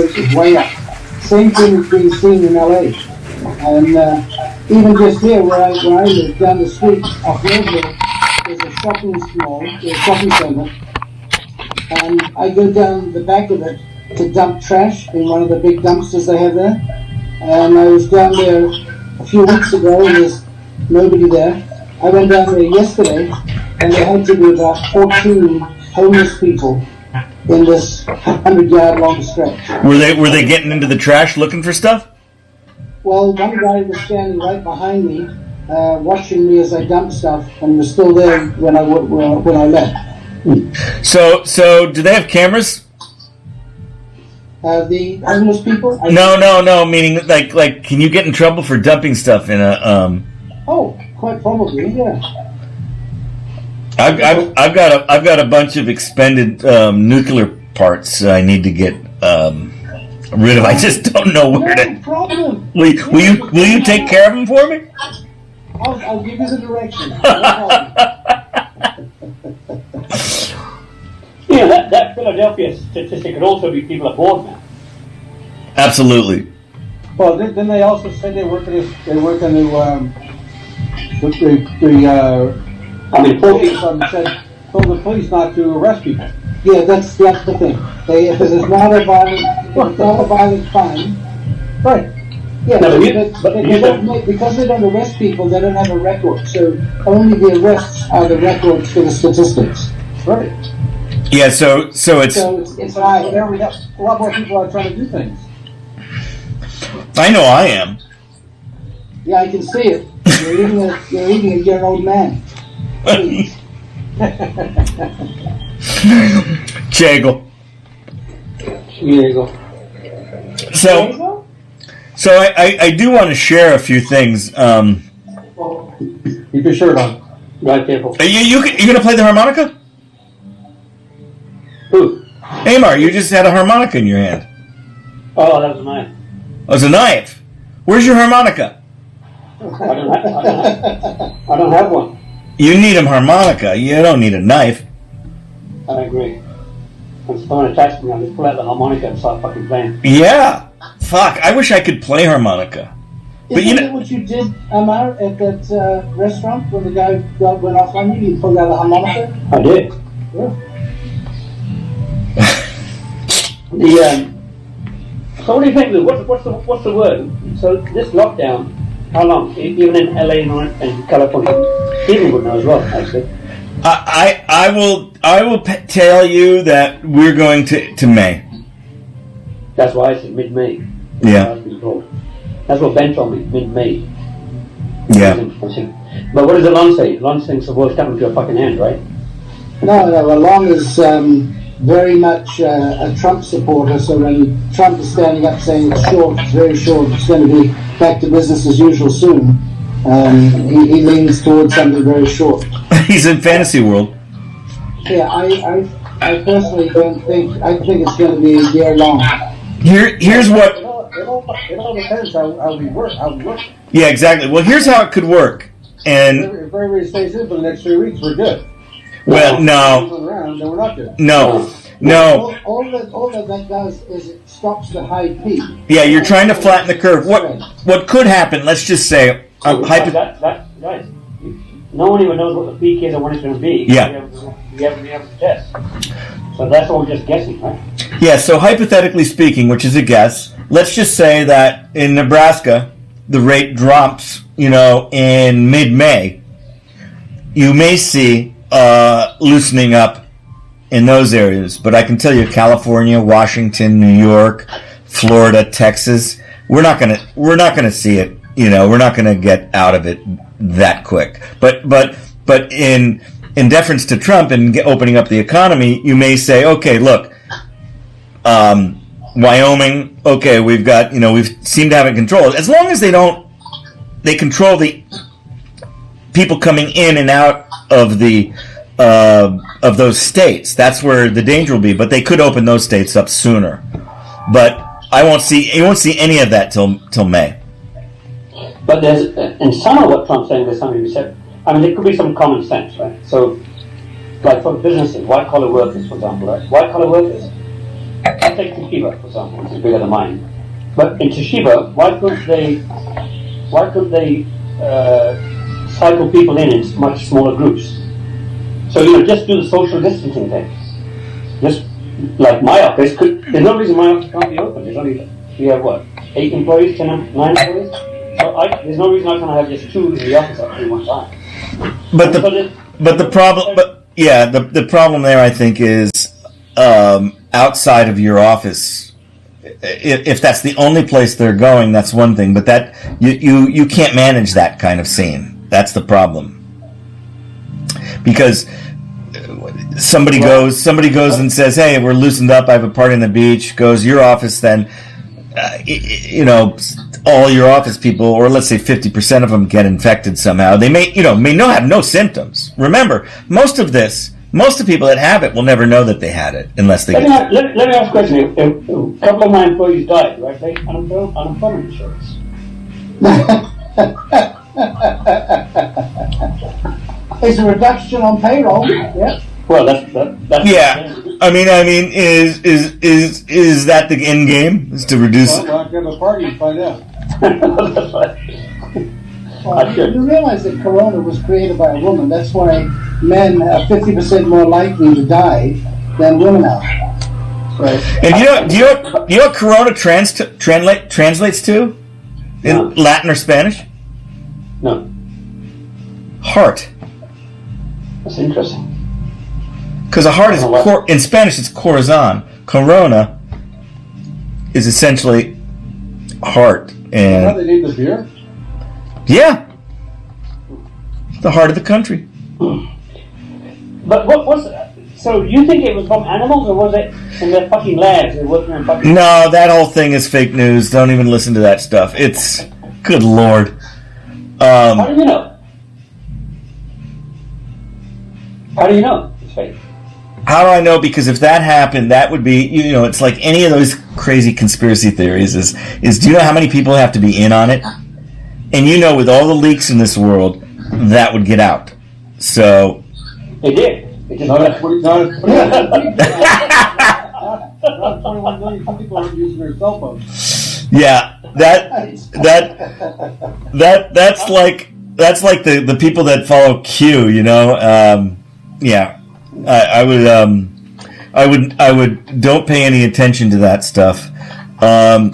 rate is way up. Same thing has been seen in LA. And even just here where I live, down the street off Rendezvous, there's a shopping mall, there's a shopping center. And I go down the back of it to dump trash in one of the big dumpsters they have there. And I was down there a few weeks ago and there's nobody there. I went down there yesterday and there had to be about 14 homeless people in this 100-yard long stretch. Were they getting into the trash looking for stuff? Well, one guy was standing right behind me, watching me as I dumped stuff, and was still there when I left. So do they have cameras? The homeless people? No. Meaning, like, can you get in trouble for dumping stuff in a? Oh, quite probably, yeah. I've got a bunch of expended nuclear parts I need to get rid of. I just don't know where to. No problem. Will you take care of them for me? I'll give you the direction. Yeah, that Philadelphia statistic could also be people aboard now. Absolutely. Well, then they also said they work in told the police not to arrest people. Yeah, that's the thing. If it's not a violent crime, right? Yeah, no, because they don't arrest people, they don't have a record. So only the arrests are the records for the statistics. Right. Yeah. So it's high. There we have a lot more people are trying to do things. I know I am. Yeah, I can see it. You're eating you're an old man. Jaggle. Here you go. So I do want to share a few things. Keep your shirt on. Right, careful. You gonna play the harmonica? Who? Amar, you just had a harmonica in your hand. Oh, that was mine. Oh, it's a knife. Where's your harmonica? I don't have one. You need a harmonica. You don't need a knife. I agree. When someone attacks me, I'll just pull out the harmonica and start fucking playing. Yeah. Fuck. I wish I could play harmonica. But Isn't that what you did, Amar, at that restaurant when the guy went off on you? You pulled out a harmonica? I did. Yeah. So what do you think, Lou? What's the word? So this lockdown, how long? Even in LA and California, Stephen would know as well, actually. I will tell you that we're going to May. That's why I said mid-May. Yeah. That's what Ben told me, mid-May. Yeah. But what does Alon say? Alon thinks the world's coming to a fucking end, right? No, Alon is very much a Trump supporter, so when Trump is standing up saying it's short, it's very short, it's going to be back to business as usual soon, he leans towards something very short. He's in fantasy world. Yeah, I personally don't think, I think it's going to be a year long. Here's what... It all depends how we work. Yeah, exactly. Well, here's how it could work. And If everybody stays in for the next 3 weeks, we're good. well, no. Around, then we're not good. No. All that does is it stops the high peak. Yeah, you're trying to flatten the curve. What could happen, let's just say... Guys, no one even knows what the peak is or when it's going to be. Yeah. We haven't been able to test. So that's all just guessing, right? Yeah, so hypothetically speaking, which is a guess, let's just say that in Nebraska, the rate drops, in mid-May. You may see loosening up in those areas, but I can tell you California, Washington, New York, Florida, Texas, we're not gonna see it. We're not gonna get out of it that quick. But in deference to Trump and opening up the economy, you may say, okay, look, Wyoming, okay, we've got, we've seemed to have it controlled. As long as they control the people coming in and out of of those states. That's where the danger will be. But they could open those states up sooner. But you won't see any of that till May. But there's, in some of what Trump's saying, there's something to be said. I mean, there could be some common sense, right? So, like for businesses, white-collar workers, for example, right? White-collar workers, take Toshiba, for example, which is bigger than mine. But in Toshiba, why couldn't they cycle people in much smaller groups? So, just do the social distancing thing. Just like my office, there's no reason my office can't be open. We have what, 8 employees, 9 employees? So there's no reason I can't have just 2 in the office at one time. But the problem there, I think, is outside of your office. If that's the only place they're going, that's one thing. But that you can't manage that kind of scene. That's the problem. Because somebody goes and says, "Hey, we're loosened up. I have a party on the beach." Goes your office, then all your office people, or let's say 50% of them, get infected somehow. They may have no symptoms. Remember, most of people that have it will never know that they had it unless they. Let me ask a question. A couple of my employees died, right? They unemployment insurance. It's a reduction on payroll. Yeah. Well, that's yeah. I mean, is that the end game? Is to reduce? Well, we'll have to have a party and find out. You realize that Corona was created by a woman. That's why men are 50% more likely to die than women are. Right. And do you know what Corona translates to in Latin or Spanish? No. Heart. That's interesting. Because a heart is in Spanish, it's corazon. Corona is essentially heart, and How they need the beer? yeah, the heart of the country. But so you think it was from animals, or was it in their fucking labs? No, that whole thing is fake news. Don't even listen to that stuff. It's good lord. How do you know? How do you know it's fake? How do I know? Because if that happened, that would be, it's like any of those crazy conspiracy theories is do you know how many people have to be in on it? And with all the leaks in this world, that would get out. So. It did. It just not 21 million people are using their cell phones. Yeah, that's like the people that follow Q, yeah. I would don't pay any attention to that stuff. I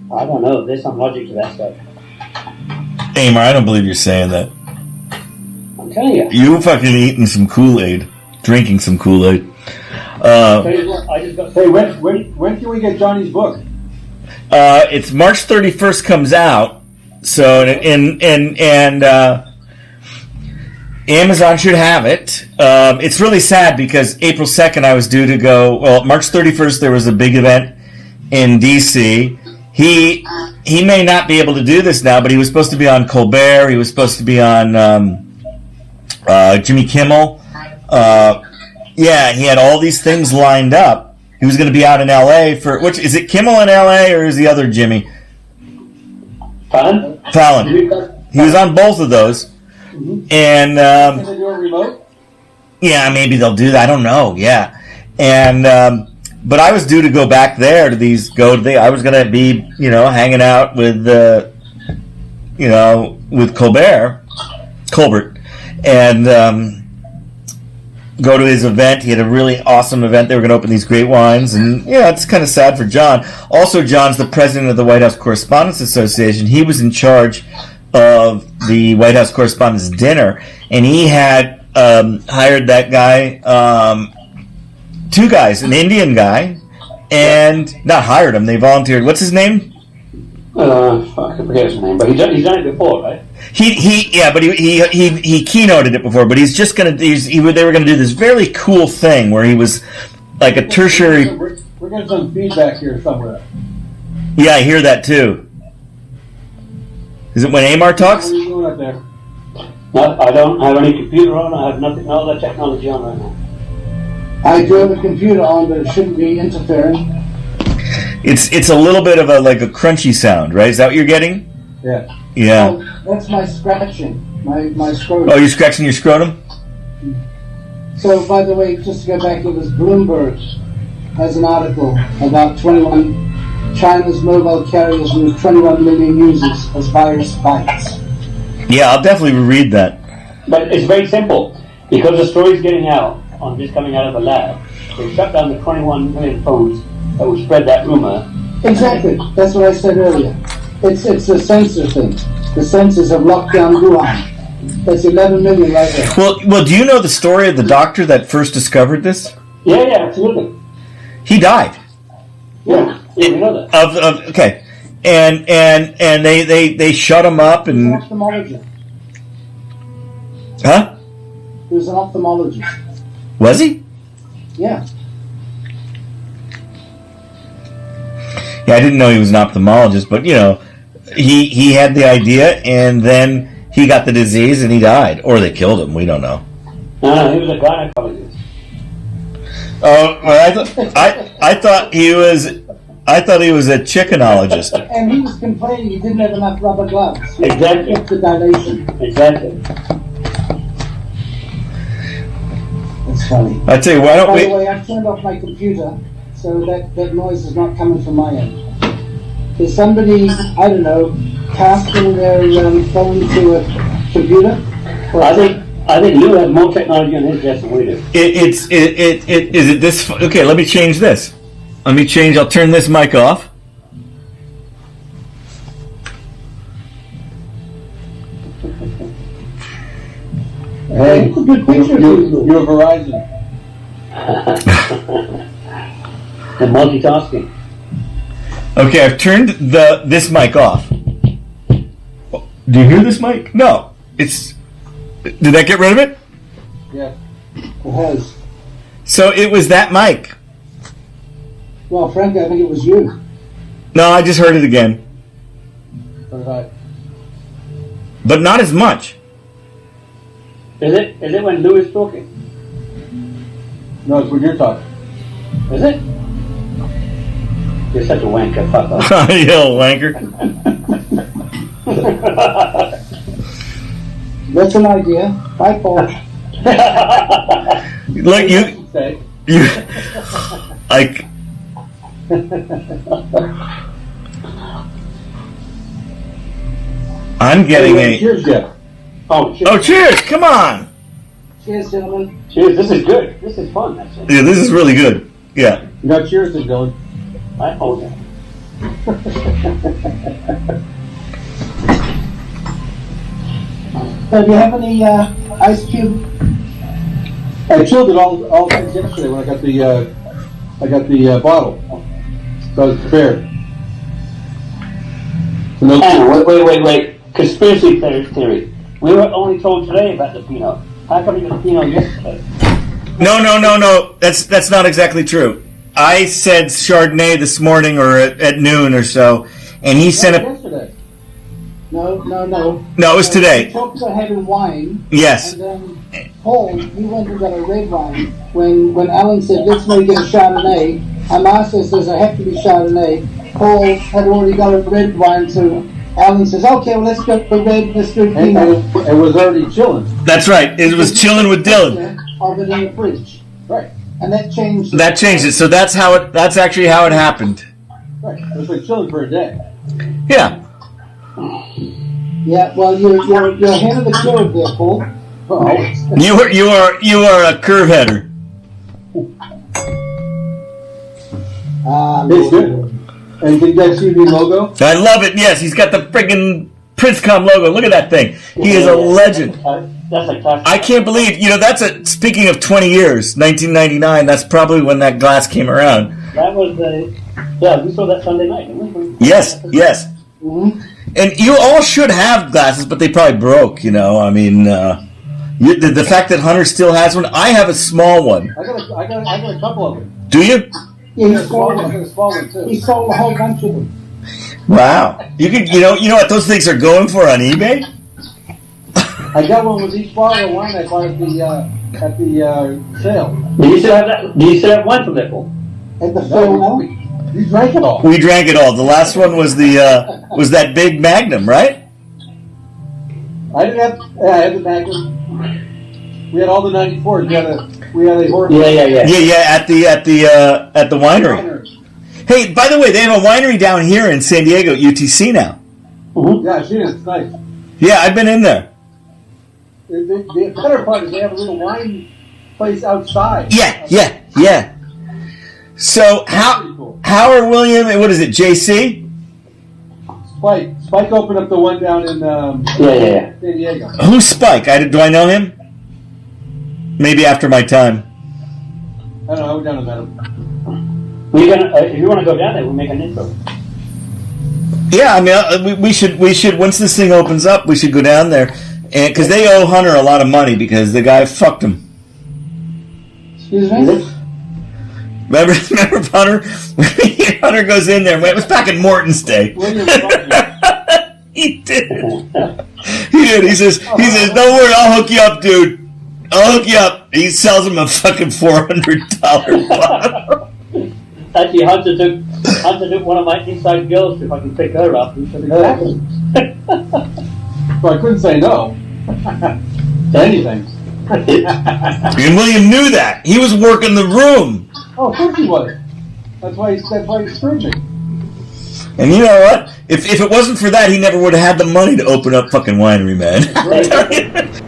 don't know. There's some logic to that stuff. Amar, I don't believe you're saying that. I'm telling you. You fucking eating some Kool-Aid, drinking some Kool-Aid. Hey, when can we get Johnny's book? It's March 31st comes out. So and Amazon should have it. It's really sad because April 2nd I was due to go. Well, March 31st there was a big event in D.C. He may not be able to do this now, but he was supposed to be on Colbert. He was supposed to be on Jimmy Kimmel. Yeah, he had all these things lined up. He was going to be out in L.A. for which is it Kimmel in L.A. or is the other Jimmy? Fallon. He was on both of those. And Can they do a remote? yeah, maybe they'll do that. I don't know. Yeah, and but I was due to go back there to these. I was going to be hanging out with with Colbert, and go to his event. He had a really awesome event. They were going to open these great wines, and it's kind of sad for John. Also, John's the president of the White House Correspondents Association. He was in charge of the White House Correspondents' Dinner, and he had hired that guy, 2 guys, an Indian guy, and not hired him. They volunteered. What's his name? I forget his name, but he's done it before, right? He keynoted it before, but he's just gonna. They were gonna do this very cool thing where he was like a tertiary. We're getting some feedback here somewhere. Yeah, I hear that too. Is it when Amar talks? What are you doing up there? No, I don't have any computer on. I have nothing, no other technology on right now. I do have a computer on, but it shouldn't be interfering. It's a little bit of a crunchy sound, right? Is that what you're getting? Yeah. Yeah. Oh, that's my scratching, my scrotum. Oh, you're scratching your scrotum? So, by the way, just to go back, it was Bloomberg has an article about 21 China's mobile carriers with 21 million users as virus bites. Yeah, I'll definitely read that. But it's very simple. Because the story's getting out on this coming out of the lab, they shut down the 21 million phones that would spread that rumor. Exactly. That's what I said earlier. It's a censor thing. The censors have locked down Wuhan. That's 11 million right there. Well, do you know the story of the doctor that first discovered this? Yeah, absolutely. He died. Yeah, we know that. Okay, and they shut him up He was and an ophthalmologist. huh? He was an ophthalmologist. Was he? Yeah. Yeah, I didn't know he was an ophthalmologist, but he had the idea, and then he got the disease and he died, or they killed him. We don't know. No, he was a gynecologist. Oh, well, I thought he was a chickenologist. And he was complaining he didn't have enough rubber gloves. Exactly. Kept the dilation. Exactly. That's funny. I tell you, why don't By the we? way, I've turned off my computer, so that noise is not coming from my end. Is somebody, I don't know, casting their phone to a computer? I think Lou has more technology on his desk than we do. Is it this? Okay, let me change this. I'll turn this mic off. Hey, It's a good picture. you're Verizon. And multitasking. Okay, I've turned this mic off. Do you hear this mic? No, it's. Did that get rid of it? Yeah. It has. So it was that mic. Well, frankly, I think it was you. No, I just heard it again, So did I. but not as much. Is it when Lou is talking? No, it's when you're talking. Is it? You're such a wanker, fuck off. You little wanker. That's an idea. Bye, Paul. Look, Say. like. I'm getting a. Cheers, Jeff. Oh, shit. Oh, cheers! Come on. Cheers, gentlemen. Cheers, this is good. This is fun, actually. Yeah, this is really good. Yeah. You got cheers to Dylan. I hold that. So do you have any ice cube? I chilled it all since yesterday when I got the bottle. So I was prepared. So no Hang on, wait. Conspiracy theory. We were only told today about the Pinot. How come you got the Pinot yesterday? No. That's not exactly true. I said Chardonnay this morning or at noon or so, and he sent a. yesterday. No. No, it was today. We talked about having wine. Yes. And then, Paul, you went and got a red wine. When Alan said, let's make it a Chardonnay, Amasa says, I have to be Chardonnay. Paul had already got a red wine, so Alan says, okay, well, let's get the red, let's do And Pinot. it was already chilling. That's right. It was chilling with Dylan. Of it in the fridge. Right. And that changed it. That changed it. So that's actually how it happened. Right. It was like chilling for a day. Yeah. Yeah, well, you're ahead of the curve there, Paul. Oh. You are a curve header. It's good. And did you guys see the logo? I love it. Yes, he's got the friggin' Princecom logo. Look at that thing. He is a legend. That's a classic. I can't believe, speaking of 20 years, 1999, that's probably when that glass came around. That was we saw that Sunday night, didn't we? Yes. Mm-hmm. And you all should have glasses, but they probably broke, I mean, the fact that Hunter still has one, I have a small one. I got a couple of them. Do you? Yeah, I got a small one too. he sold a whole bunch of them. Wow. You could, you know what those things are going for on eBay? I got one with each bottle of wine I bought at the sale. Do you still have that? Do you still have one from that, Paul? At the No, fair. you drank it all. We drank it all. The last one was was that big Magnum, right? I had the Magnum. We had all the 94s. We had a horse. Yeah. At the winery. Hey, by the way, they have a winery down here in San Diego at UTC now. Mm-hmm. Yeah, I've seen it. It's nice. Yeah, I've been in there. The better part is they have a little wine place outside. Yeah. So Howard William, what is it, JC? Spike opened up the one down in San Diego. Who's Spike? Do I know him? Maybe after my time. I don't know. I went down and met him. If you want to go down there, we'll make an intro. Yeah, I mean, we should. Once this thing opens up, we should go down there, and because they owe Hunter a lot of money because the guy fucked him. Excuse me? Remember Hunter? Hunter goes in there. It was back in Morton's day. He did. He says, "Don't worry, I'll hook you up, dude. I'll hook you up." He sells him a fucking $400 bottle. Actually, Hunter took one of my inside girls if I can pick her up. Exactly. So I couldn't say no to anything. And William knew that. He was working the room. Oh, of course he was. That's why he screwed me. And you know what? If it wasn't for that, he never would have had the money to open up fucking winery, man. Right.